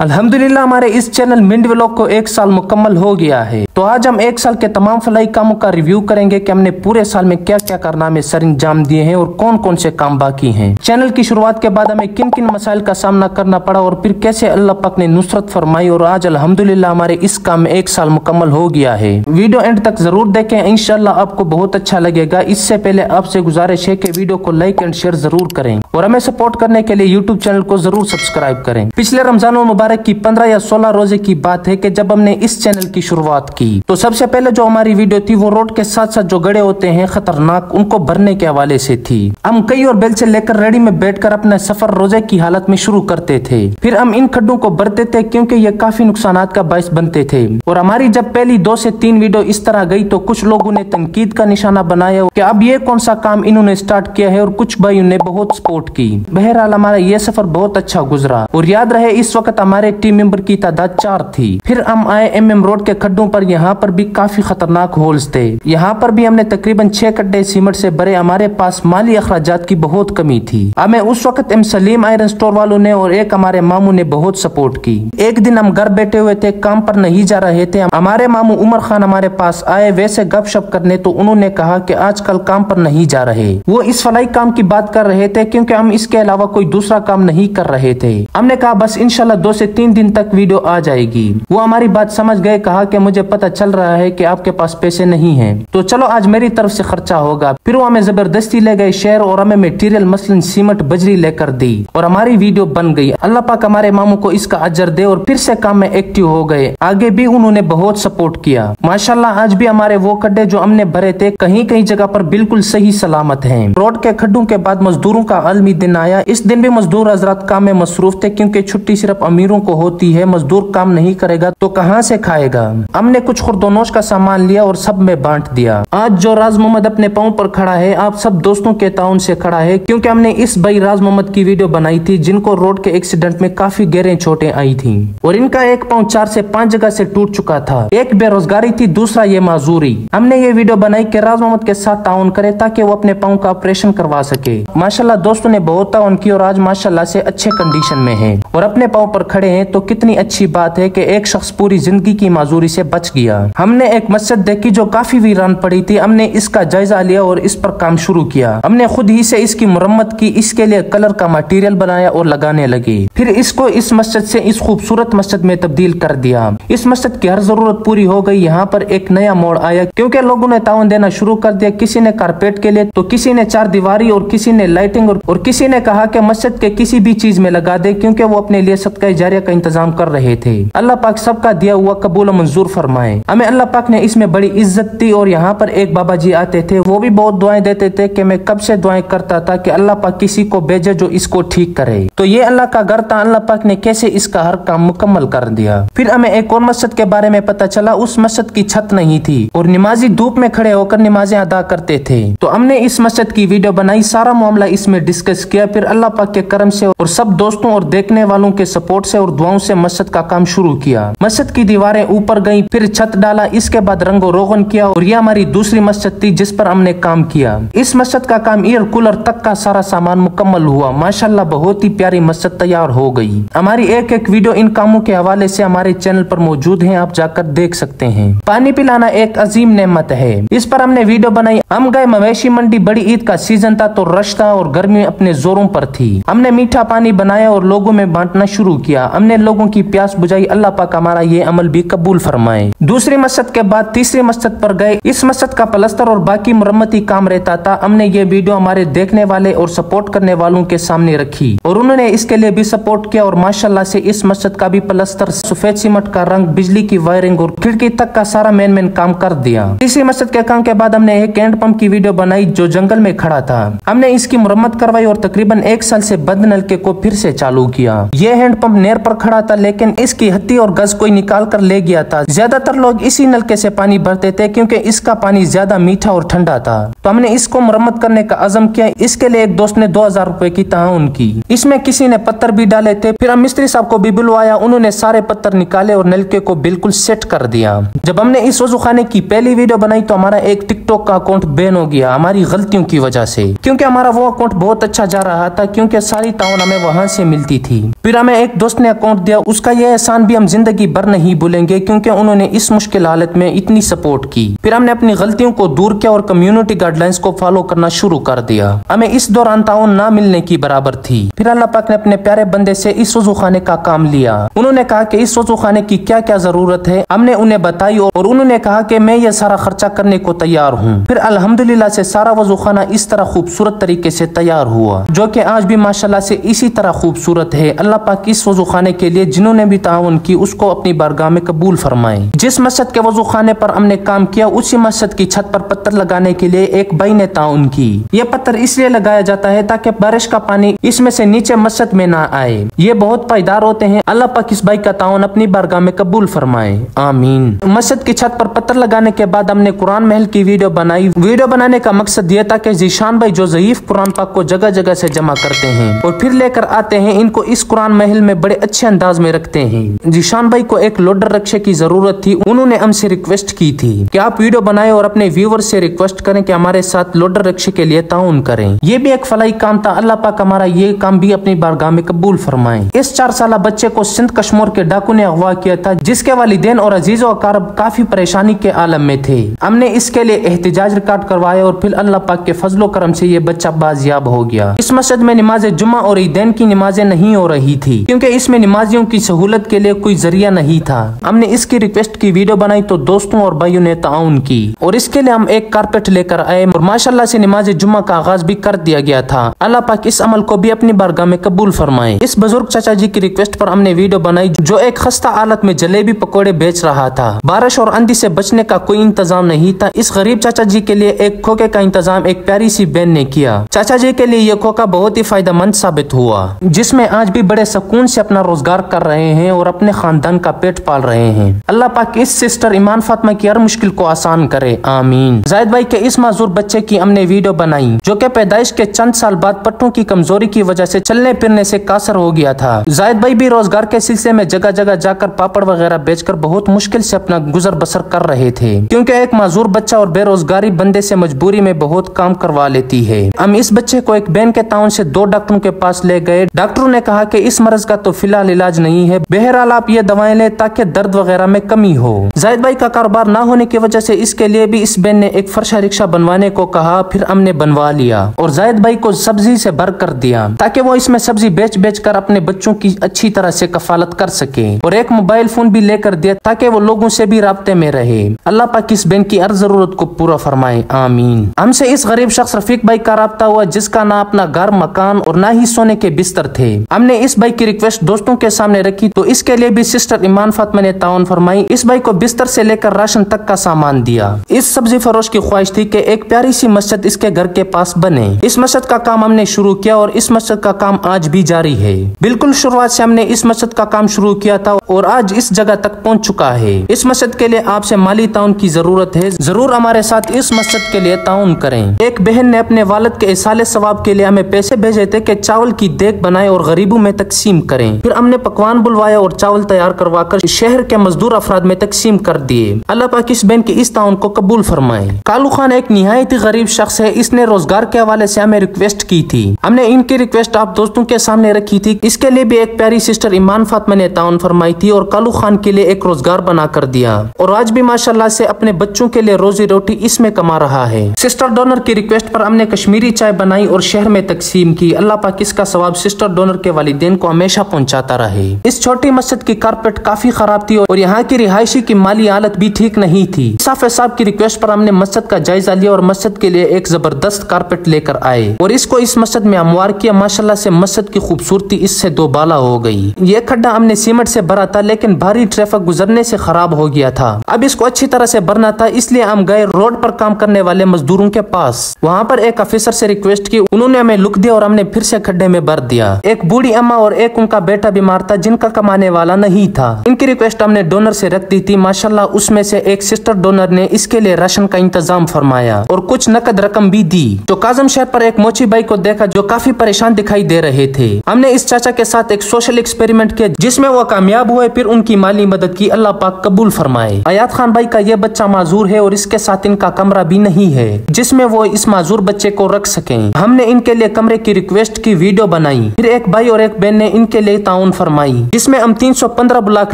अल्हम्दुलिल्लाह हमारे इस चैनल मिंट व्लॉग को 1 साल मुकम्मल हो गया है। तो आज हम 1 साल के तमाम फलाही कामों का रिव्यू करेंगे कि हमने पूरे साल में क्या क्या कारनामे सर अंजाम दिए हैं और कौन कौन से काम बाकी हैं। चैनल की शुरुआत के बाद हमें किन किन मसाइल का सामना करना पड़ा और फिर कैसे अल्लाह पाक ने नुसरत फरमाई और आज अल्हम्दुलिल्लाह हमारे इस काम में 1 साल मुकम्मल हो गया है। वीडियो एंड तक जरूर देखें, इंशाल्लाह आपको बहुत अच्छा लगेगा। इससे पहले आपसे गुजारिश है कि वीडियो को लाइक एंड शेयर जरूर करें और हमें सपोर्ट करने के लिए यूट्यूब चैनल को जरूर सब्सक्राइब करें। पिछले रमजान मुबारक की 15 या 16 रोजे की बात है कि जब हमने इस चैनल की शुरुआत की तो सबसे पहले जो हमारी वीडियो थी वो रोड के साथ साथ जो गड्ढे होते हैं खतरनाक उनको भरने के हवाले से थी। हम कई और बेल से लेकर रेडी में बैठकर अपना सफर रोजे की हालत में शुरू करते थे। फिर हम इन खड्डों को भरते थे क्योंकि ये काफी नुकसानात का बाइस बनते थे और हमारी जब पहली 2 से 3 वीडियो इस तरह गई तो कुछ लोगों ने तनकीद का निशाना बनाया कि अब ये कौन सा काम इन्होंने स्टार्ट किया है और कुछ भाइयों ने बहुत सपोर्ट की। बहरहाल हमारा ये सफर बहुत अच्छा गुजरा और याद रहे इस वक्त हमारे टीम मेंबर की तादाद 4 थी। फिर हम आए MM रोड के खड्डों पर, यहाँ पर भी काफी खतरनाक होल्स थे। यहाँ पर भी हमने तकरीबन 6 गड्ढे सीमेंट से भरे। हमारे पास माली अखराजात की बहुत कमी थी। हमें उस वक्त M सलीम आयरन स्टोर वालों ने और एक हमारे मामू ने बहुत सपोर्ट की। एक दिन हम घर बैठे हुए थे, काम पर नहीं जा रहे थे। हमारे मामू उमर खान हमारे पास आए वैसे गपशप करने, तो उन्होंने कहा कि आजकल काम पर नहीं जा रहे। वो इस फलाई काम की बात कर रहे थे क्योंकि हम इसके अलावा कोई दूसरा काम नहीं कर रहे थे। हमने कहा बस इंशाल्लाह 2 से 3 दिन तक वीडियो आ जाएगी। वो हमारी बात समझ गए, कहा कि मुझे पता चल रहा है कि आपके पास पैसे नहीं हैं, तो चलो आज मेरी तरफ से खर्चा होगा। फिर वो हमें जबरदस्ती ले गए शहर और हमें मटेरियल मसलन सीमेंट बजरी लेकर दी और हमारी वीडियो बन गई। अल्लाह पाक हमारे मामू को इसका अजर दे और फिर से काम में एक्टिव हो गए। आगे भी उन्होंने बहुत सपोर्ट किया। माशाल्लाह आज भी हमारे वो खड्डे जो हमने भरे थे कहीं कहीं जगह पर बिल्कुल सही सलामत हैं। रोड के खड्डों के बाद मजदूरों का आलमी दिन आया। इस दिन भी मजदूर हजरात काम में मसरूफ थे क्योंकि छुट्टी सिर्फ अमीरों को होती है। मजदूर काम नहीं करेगा तो कहां से खाएगा। हमने कुछ खुर्दोनोश का सामान लिया और सब में बांट दिया। आज जो राज मोहम्मद अपने पाँव पर खड़ा है आप सब दोस्तों के ताउन से खड़ा है क्योंकि हमने इस भाई राज मोहम्मद की वीडियो बनाई थी जिनको रोड के एक्सीडेंट में काफी गहरे चोटें आई थी और इनका एक पाँव 4 से 5 जगह से टूट चुका था। एक बेरोजगारी थी, दूसरा ये माजूरी। हमने ये वीडियो बनाई कि राज मोहम्मद के साथ ताउन करे ताकि वो अपने पाँव का ऑपरेशन करवा सके। माशाल्लाह दोस्तों ने बहुत ताउन की और आज माशाल्लाह से अच्छे कंडीशन में है और अपने पाँव पर खड़े हैं। तो कितनी अच्छी बात है कि एक शख्स पूरी जिंदगी की माजूरी से बच गया। हमने एक मस्जिद देखी जो काफी वीरान पड़ी थी। हमने इसका जायजा लिया और इस पर काम शुरू किया। हमने खुद ही से इसकी मुरम्मत की, इसके लिए कलर का मटेरियल बनाया और लगाने लगे। फिर इसको इस मस्जिद से इस खूबसूरत मस्जिद में तब्दील कर दिया। इस मस्जिद की हर जरूरत पूरी हो गई। यहाँ पर एक नया मोड़ आया क्योंकि लोगों ने ताउन देना शुरू कर दिया। किसी ने कारपेट के लिए तो किसी ने 4 दीवारी और किसी ने लाइटिंग और किसी ने कहा कि मस्जिद के किसी भी चीज में लगा दे क्योंकि वो अपने लिए सदका जारिया का इंतजाम कर रहे थे। अल्लाह पाक सबका दिया हुआ कबूल मंजूर फरमाए। हमें अल्लाह पाक ने इसमें बड़ी इज्जत दी और यहाँ पर एक बाबा जी आते थे, वो भी बहुत दुआएं देते थे कि मैं कब से दुआएं करता था कि अल्लाह पाक किसी को भेजे जो इसको ठीक करे। तो ये अल्लाह का घर था। अल्लाह पाक ने कैसे इसका हर काम मुकम्मल कर दिया। फिर हमें एक और मस्जिद के बारे में पता चला। उस मस्जिद की छत नहीं थी और नमाजी धूप में खड़े होकर नमाजें अदा करते थे। तो हमने इस मस्जिद की वीडियो बनाई, सारा मामला इसमें डिस्कस किया। फिर अल्लाह पाक के करम से और सब दोस्तों और देखने वालों के सपोर्ट से और दुआओं से मस्जिद का काम शुरू किया। मस्जिद की दीवारें ऊपर गई, फिर छत डाला, इसके बाद रंगो रोगन किया और यह हमारी दूसरी मस्जिद थी जिस पर हमने काम किया। इस मस्जिद का काम एयर कूलर तक का सारा सामान मुकम्मल हुआ। माशाल्लाह बहुत ही प्यारी मस्जिद तैयार हो गई। हमारी एक वीडियो इन कामों के हवाले से हमारे चैनल पर मौजूद है, आप जाकर देख सकते हैं। पानी पिलाना एक अजीम नेमत है, इस पर हमने वीडियो बनाई। हम गए मवेशी मंडी, बड़ी ईद का सीजन था तो रश था और गर्मी अपने जोरों पर थी। हमने मीठा पानी बनाया और लोगों में बांटना शुरू किया। हमने लोगों की प्यास बुझाई। अल्लाह पाक हमारा ये अमल भी कबूल फरमाए। दूसरी मस्जिद के बाद तीसरी मस्जिद पर गए। इस मस्जिद का प्लस्तर और बाकी मुरम्मती काम रहता था। हमने ये वीडियो हमारे देखने वाले और सपोर्ट करने वालों के सामने रखी और उन्होंने इसके लिए भी सपोर्ट किया और माशाल्लाह से इस मस्जिद का भी प्लस्तर, सफेद सीमेंट का रंग, बिजली की वायरिंग और खिड़की तक का सारा मेन काम कर दिया। तीसरी मस्जिद के काम के बाद हमने एक हैंड पंप की वीडियो बनाई जो जंगल में खड़ा था। हमने इसकी मुरम्मत करवाई और तकरीबन 1 साल से बंद नलके को फिर से चालू किया। ये हैंड पंप नेर पर खड़ा था लेकिन इसकी हत्ती और गज कोई निकाल कर ले गया था। ज्यादातर लोग इसी नलके से पानी भरते थे क्योंकि इसका पानी ज्यादा मीठा और ठंडा था। तो हमने इसको मुरम्मत करने का अज़म किया। इसके लिए एक दोस्त ने 2000 रुपए की ताउन की। इसमें किसी ने पत्थर भी डाले थे। फिर हम मिस्त्री साहब को भी बुलवाया, उन्होंने सारे पत्थर निकाले और नलके को बिल्कुल सेट कर दिया। जब हमने इस वजू खाने की पहली वीडियो बनाई तो हमारा एक टिकटॉक का अकाउंट बैन हो गया हमारी गलतियों की वजह से, क्योंकि हमारा वो अकाउंट बहुत अच्छा जा रहा था क्योंकि सारी ताउन हमें वहां से मिलती थी। फिर हमें एक दोस्त ने अकाउंट दिया उसका ये एहसान भी हम जिंदगी भर नहीं भूलेंगे, क्योंकि उन्होंने इस मुश्किल हालत में इतनी सपोर्ट की। फिर हमने अपनी गलतियों को दूर किया और कम्युनिटी गाइडलाइंस को फॉलो करना शुरू कर दिया। हमें इस दौरान ताउन ना मिलने की बराबर थी। फिर अल्लाह पाक ने अपने प्यारे बंदे से इस वजू खाने का काम लिया। उन्होंने कहा कि इस वजू खाने की क्या क्या जरूरत है, हमने उन्हें बताई और उन्होंने कहा कि मैं ये सारा खर्चा करने को तैयार हूँ। फिर अल्हम्दुलिल्लाह से सारा वजू खाना इस तरह खूबसूरत तरीके से तैयार हुआ, जो कि आज भी माशाल्लाह से इसी तरह खूबसूरत है। अल्लाह पाक इस वजू खाने के लिए जिन्होंने भी ताउन की उसको अपनी बारगाह में कबूल फरमाए। जिस मस्जिद के वजू खाने पर हमने काम किया उसी मस्जिद की छत पर पत्थर लगाने के लिए एक भाई ने ताउन की। ये पत्थर इसलिए लगाया जाता है ताकि बारिश का पानी इसमें से नीचे मस्जिद में ना आए। ये बहुत पायदार होते हैं। अल्लाह पाक इस भाई का ताउन अपनी बारगाह में कबूल फरमाए, आमीन। मस्जिद की छत पर पत्थर लगाने के बाद हमने कुरान महल की वीडियो बनाई। वीडियो बनाने का मकसद ये था कि जीशान भाई जो ज़ईफ कुरान पाक को जगह जगह से जमा करते हैं और फिर लेकर आते हैं, इनको इस कुरान महल में बड़े अच्छे अंदाज में रखते हैं। जीशान भाई को एक लोडर रक्षे की जरूरत थी। उन्होंने हमसे रिक्वेस्ट की थी कि आप वीडियो बनाएं और अपने व्यूअर्स से रिक्वेस्ट करें कि हमारे साथ लोडर रक्षे के लिए ताउन करें। ये भी एक फलाई काम था। अल्लाह पाक हमारा ये काम भी अपनी बारगाह में कबूल फरमाए। इस 4 साल बच्चे को सिंध कश्मीर के डाकू ने अगवा किया था, जिसके वालिदैन और अजीज और अकारब काफी परेशानी के आलम में थे। हमने इसके लिए एहतिजाज रिकॉर्ड करवाया और फिर अल्लाह पाक के फजलो करम से ये बच्चा बाजियाब हो गया। इस मस्जिद में नमाज जुम्मा और ईदैन की नमाजें नहीं हो रही थी, क्योंकि इसमें नमाजियों की सहूलत के लिए कोई जरिया नहीं था। हमने इसकी रिक्वेस्ट की वीडियो बनाई तो दोस्तों और भाइयों ने ताउन की और इसके लिए हम एक कारपेट लेकर आए और माशाल्लाह से नमाज जुम्मा का आगाज भी कर दिया गया था। अल्लाह पाक इस अमल को भी अपनी बारगाह में कबूल फरमाए। इस बुजुर्ग चाचा जी की रिक्वेस्ट पर हमने वीडियो बनाई जो एक खस्ता हालत में जलेबी पकौड़े बेच रहा था। बारिश और आंधी से बचने का कोई इंतजाम नहीं था। इस गरीब चाचा जी के लिए एक खोखे का इंतजाम एक प्यारी सी बहन ने किया। चाचा जी के लिए यह खोखा बहुत ही फायदेमंद साबित हुआ, जिसमें आज भी बड़े सुकून से अपना रोजगार कर रहे हैं और अपने खानदान का पेट पाल रहे हैं। अल्लाह पाक इस सिस्टर ईमान फातिमा की हर मुश्किल को आसान करे, आमीन। जाहिद भाई के इस माजूर बच्चे की हमने वीडियो बनाई जो कि पैदाइश के चंद साल बाद पट्टों की कमजोरी की वजह से चलने फिरने से कासर हो गया था। जाहिद भाई भी रोजगार के सिलसिले में जगह जगह जाकर पापड़ वगैरह बेचकर बहुत मुश्किल से अपना गुजर बसर कर रहे थे, क्योंकि एक माजूर बच्चा और बेरोजगारी बंदे से मजबूरी में बहुत काम करवा लेती है। हम इस बच्चे को एक बहन के ताउन से 2 डॉक्टरों के पास ले गए। डॉक्टरों ने कहा कि इस मर्ज का तो फिलहाल इलाज नहीं है, बहरहाल आप ये दवाएं लें ताकि दर्द वगैरह में कमी हो। जाहिद भाई का कारोबार ना होने की वजह से इसके लिए भी इस बहन ने एक फर्शा रिक्शा बनवाने को कहा। फिर हमने बनवा लिया और जाहिद भाई को सब्जी से भर कर दिया ताकि वो इसमें सब्जी बेच बेच कर अपने बच्चों की अच्छी तरह से कफालत कर सके, और एक मोबाइल फोन भी लेकर दिया ताकि वो लोगों से भी राब्ते में रहे। अल्लाह पाक इस बहन की हर जरूरत को पूरा फरमाए, आमीन। हमसे इस गरीब शख्स रफीक भाई का राब्ता हुआ जिसका ना अपना घर मकान और ना ही सोने के बिस्तर थे। हमने इस भाई की रिक्वेस्ट दोस्तों के सामने रखी तो इसके लिए भी सिस्टर ईमान फातिमा ने ताउन फरमाई। इस भाई को बिस्तर से लेकर राशन तक का सामान दिया। इस सब्जी फरोश की ख्वाहिश थी कि एक प्यारी सी मस्जिद इसके घर के पास बने। इस मस्जिद का काम हमने शुरू किया और इस मस्जिद का काम आज भी जारी है। बिल्कुल शुरुआत से हमने इस मस्जिद का काम शुरू किया था और आज इस जगह तक पहुंच चुका है। इस मस्जिद के लिए आपसे माली ताउन की जरूरत है। जरूर हमारे साथ इस मस्जिद के लिए ताउन करें। एक बहन ने अपने वालिद के इसाले सवाब के लिए हमें पैसे भेजे थे कि चावल की देग बनाए और गरीबों में तकसीम करें। फिर हमने पकवान बुलवाया और चावल तैयार करवाकर शहर के मजदूर अफराद में तकसीम कर दिए। अल्लाह पाक इस बहन की इस ताउन को कबूल फरमाए। कालू खान एक निहायत ही गरीब शख्स है। इसने रोजगार के हवाले से हमें रिक्वेस्ट की थी। हमने इनकी रिक्वेस्ट आप दोस्तों के सामने रखी थी। इसके लिए भी एक प्यारी सिस्टर ईमान फातिमा ने ताउन फरमाई थी और कालू खान के लिए एक रोजगार बना कर दिया और आज भी माशाल्लाह से अपने बच्चों के लिए रोजी रोटी इसमें कमा रहा है। सिस्टर डोनर की रिक्वेस्ट पर हमने कश्मीरी चाय बनाई और शहर में तकसीम की। अल्लाह पाक इसका सवाब सिस्टर डोनर के वालिदैन को हमेशा पहुंचाता रहे। इस छोटी मस्जिद की कारपेट काफी खराब थी और यहाँ की रिहायशी की माली हालत भी ठीक नहीं थी। साफे साहब की रिक्वेस्ट पर हमने मस्जिद का जायजा लिया और मस्जिद के लिए एक जबरदस्त कारपेट लेकर आए और इसको इस मस्जिद में हमवार किया। माशाल्लाह से मस्जिद की खूबसूरती इससे दोबाला हो गई। ये खड्डा हमने सीमेंट से भरा था लेकिन भारी ट्रैफिक गुजरने से खराब हो गया था। अब इसको अच्छी तरह से भरना था, इसलिए हम गए रोड पर काम करने वाले मजदूरों के पास। वहाँ पर एक ऑफिसर से रिक्वेस्ट की, उन्होंने हमें लुक दिया और हमने फिर से खड्डे में भर दिया। एक बूढ़ी अम्मा और एक उनका बेटा बीमार था जिनका कमाने वाला नहीं था। इनकी रिक्वेस्ट हमने डोनर से रख दी थी। माशाल्लाह उसमें से एक सिस्टर डोनर ने इसके लिए राशन का इंतजाम फरमाया और कुछ नकद रकम भी दी। तो काजम शहर पर एक मोची भाई को देखा जो काफी परेशान दिखाई दे रहे थे। हमने इस चाचा के साथ एक सोशल एक्सपेरिमेंट किया जिसमें वो कामयाब हुए, फिर उनकी माली मदद की। अल्लाह पाक कबूल फरमाए। आयात खान भाई का ये बच्चा माजूर है और इसके साथ इनका कमरा भी नहीं है जिसमें वो इस माजूर बच्चे को रख सकें। हमने इनके लिए कमरे की रिक्वेस्ट की वीडियो बनाई। फिर एक भाई और एक बहन ने इनके लिए ताउन फरमाई, जिसमें हम 315 ब्लॉक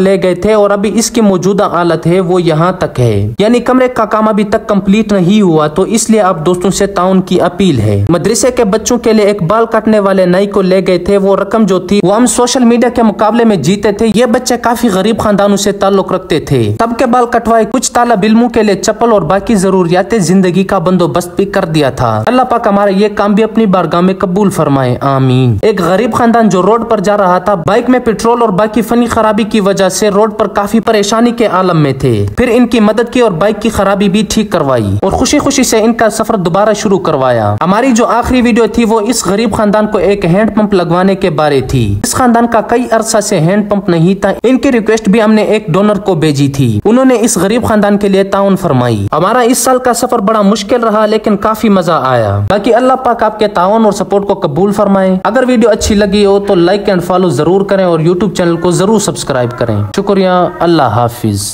ले गए थे और अभी इसकी मौजूदा हालत है वो यहाँ तक है, यानी कमरे का काम अभी तक कंप्लीट नहीं हुआ। तो इसलिए आप दोस्तों से ताउन की अपील है। मदरसे के बच्चों के लिए एक बाल काटने वाले नाई को ले गए थे। वो रकम जो थी वो हम सोशल मीडिया के मुकाबले में जीते थे। ये बच्चे काफी गरीब खानदानों से ताल्लुक रखते थे। सबके बाल कटवाए, कुछ तालब इल्मों के लिए चप्पल और बाकी जरूरियात जिंदगी का बंदोबस्त भी कर दिया था। अल्लाह पाक हमारा ये काम भी अपनी बारगाह में कबूल फरमाए, आमीन। एक गरीब खानदान जो रोड पर जा रहा था, बाइक में पेट्रोल और बाकी फनी खराबी की वजह से रोड पर काफी परेशानी के आलम में थे। फिर इनकी मदद की और बाइक की खराबी भी ठीक करवाई और खुशी खुशी से इनका सफर दोबारा शुरू करवाया। हमारी जो आखिरी वीडियो थी वो इस गरीब खानदान को एक हैंड पंप लगवाने के बारे थी। इस खानदान का कई अरसा से हैंड पंप नहीं था। इनकी रिक्वेस्ट भी हमने एक डोनर को भेजी थी। उन्होंने इस गरीब खानदान के लिए ताउन फरमाई। हमारा इस साल का सफर बड़ा मुश्किल रहा लेकिन काफी मजा आया। बाकी अल्लाह पाक आपके ताउन और सपोर्ट को कबूल फरमाए। अगर वीडियो अच्छी लगी हो तो लाइक एंड फॉलो जरूर करें और यूट्यूब चैनल को जरूर सब्सक्राइब करें। शुक्रिया, अल्लाह हाफिज।